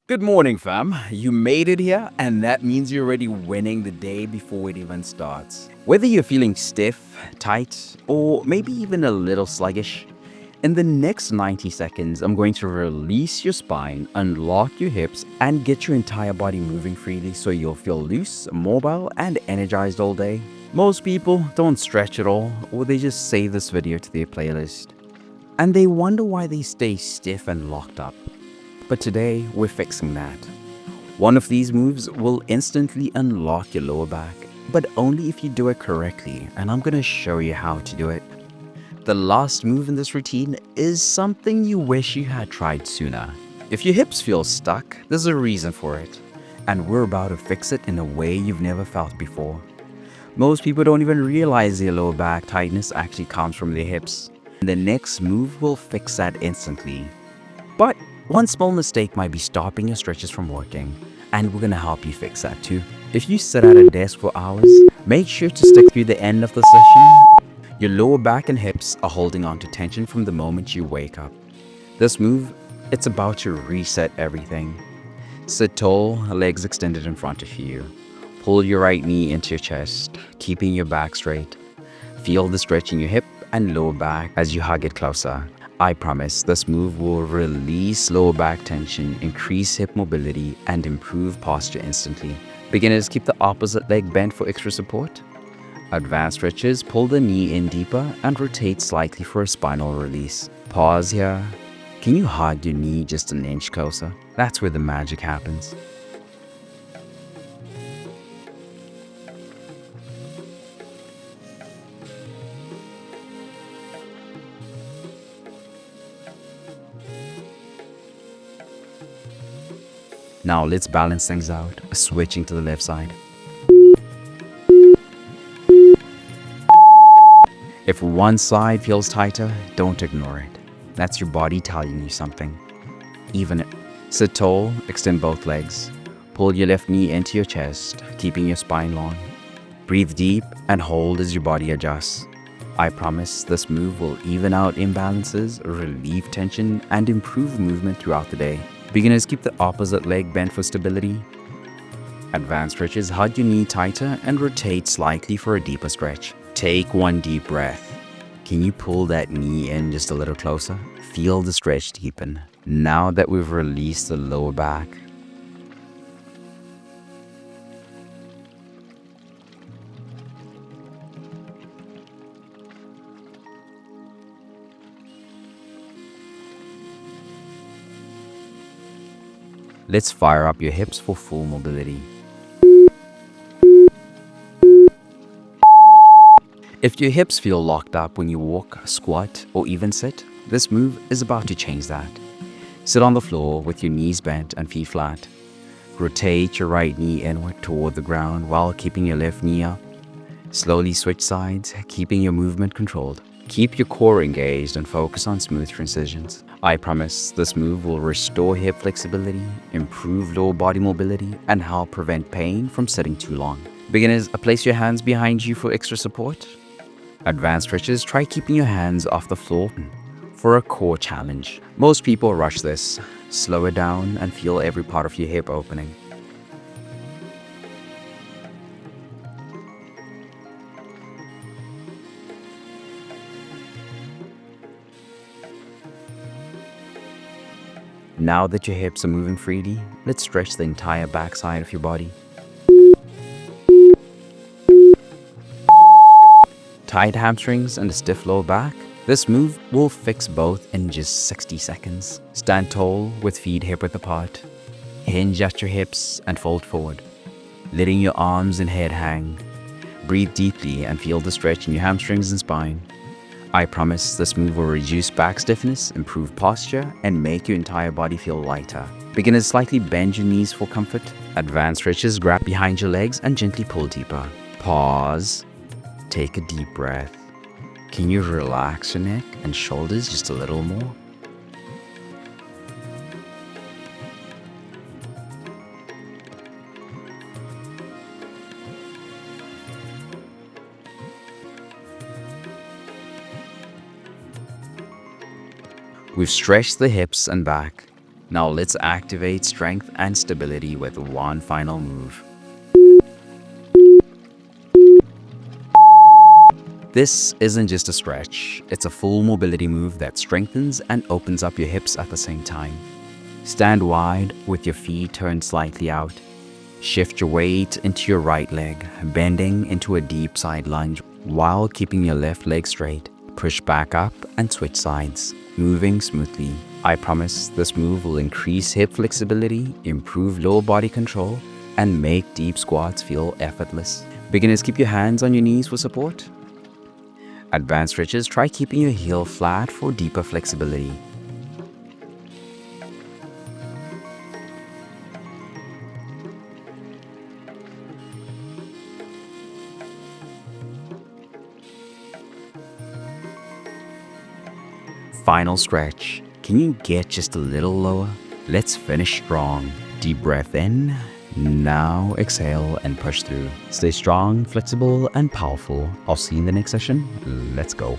Good morning, fam. You made it here, and that means you're already winning the day before it even starts. Whether you're feeling stiff, tight, or maybe even a little sluggish, in the next 90 seconds, I'm going to release your spine, unlock your hips, and get your entire body moving freely so you'll feel loose, mobile, and energized all day. Most people don't stretch at all, or they just save this video to their playlist. And they wonder why they stay stiff and locked up. But today, we're fixing that. One of these moves will instantly unlock your lower back, but only if you do it correctly, and I'm gonna show you how to do it. The last move in this routine is something you wish you had tried sooner. If your hips feel stuck, there's a reason for it, and we're about to fix it in a way you've never felt before. Most people don't even realize their lower back tightness actually comes from their hips. The next move will fix that instantly. But one small mistake might be stopping your stretches from working, and we're gonna help you fix that too. If you sit at a desk for hours, make sure to stick through the end of the session. Your lower back and hips are holding on to tension from the moment you wake up. This move, it's about to reset everything. Sit tall, legs extended in front of you. Pull your right knee into your chest, keeping your back straight. Feel the stretch in your hip and lower back as you hug it closer. I promise this move will release lower back tension, increase hip mobility, and improve posture instantly. Beginners, keep the opposite leg bent for extra support. Advanced stretches, pull the knee in deeper and rotate slightly for a spinal release. Pause here. Can you hug your knee just an inch closer? That's where the magic happens. Now let's balance things out, switching to the left side. If one side feels tighter, don't ignore it. That's your body telling you something. Even it. Sit tall, extend both legs. Pull your left knee into your chest, keeping your spine long. Breathe deep and hold as your body adjusts. I promise this move will even out imbalances, relieve tension, and improve movement throughout the day. Beginners, keep the opposite leg bent for stability. Advanced stretches, hug your knee tighter and rotate slightly for a deeper stretch. Take one deep breath. Can you pull that knee in just a little closer? Feel the stretch deepen. Now that we've released the lower back, let's fire up your hips for full mobility. If your hips feel locked up when you walk, squat, or even sit, this move is about to change that. Sit on the floor with your knees bent and feet flat. Rotate your right knee inward toward the ground while keeping your left knee up. Slowly switch sides, keeping your movement controlled. Keep your core engaged and focus on smooth transitions. I promise this move will restore hip flexibility, improve lower body mobility, and help prevent pain from sitting too long. Beginners, place your hands behind you for extra support. Advanced stretches, try keeping your hands off the floor for a core challenge. Most people rush this. Slow it down and feel every part of your hip opening. Now that your hips are moving freely, let's stretch the entire backside of your body. Tight hamstrings and a stiff lower back? This move will fix both in just 60 seconds. Stand tall with feet hip-width apart. Hinge at your hips and fold forward, letting your arms and head hang. Breathe deeply and feel the stretch in your hamstrings and spine. I promise this move will reduce back stiffness, improve posture, and make your entire body feel lighter. Beginners, slightly bend your knees for comfort. Advanced stretches, grab behind your legs and gently pull deeper. Pause. Take a deep breath. Can you relax your neck and shoulders just a little more? We've stretched the hips and back. Now let's activate strength and stability with one final move. This isn't just a stretch, it's a full mobility move that strengthens and opens up your hips at the same time. Stand wide with your feet turned slightly out. Shift your weight into your right leg, bending into a deep side lunge while keeping your left leg straight. Push back up and switch sides, moving smoothly. I promise this move will increase hip flexibility, improve lower body control, and make deep squats feel effortless. Beginners, keep your hands on your knees for support. Advanced stretches, try keeping your heel flat for deeper flexibility. Final stretch. Can you get just a little lower? Let's finish strong. Deep breath in. Now exhale and push through. Stay strong, flexible, and powerful. I'll see you in the next session. Let's go.